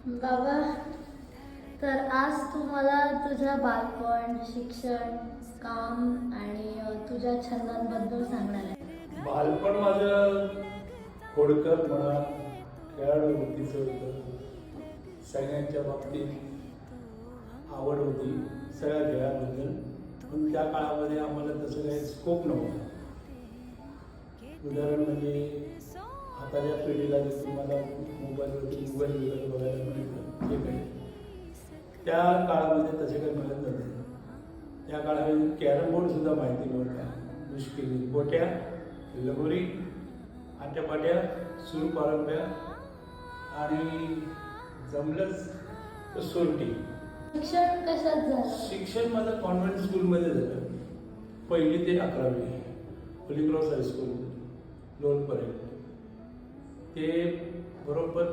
बाबा, तर आज तू मला तुझ्या बालपण, शिक्षण, काम आणि तुझ्या छंदांबद्दल सांगणार आहे. बालपण माझं खोडकर म्हणा, खेळाडू वृत्तीचं होतं. सगळ्यांच्या बाबतीत आवड होती सगळ्या खेळाबद्दल. पण त्या काळामध्ये आम्हाला तसं काही स्कोप नव्हता. उदाहरण म्हणजे आताच्या पिढीला जर तुम्हाला मोबाईलवरती गुगल बघायला मिळतं, जे काही त्या काळामध्ये तसे काही मिळत नव्हते. त्या काळामध्ये कॅरम बोर्डसुद्धा माहिती नव्हता. मुश्किल गोट्या, लगोरी, आट्यापाट्या, सूरपारंब्या आणि जमलंच तर सोरटी. शिक्षण कशात झालं? शिक्षण माझं कॉन्व्हेंट स्कूलमध्ये झालं. 1ली ते 11वी होली क्रॉस हायस्कूल लोणपर्यंत. ते बरोबर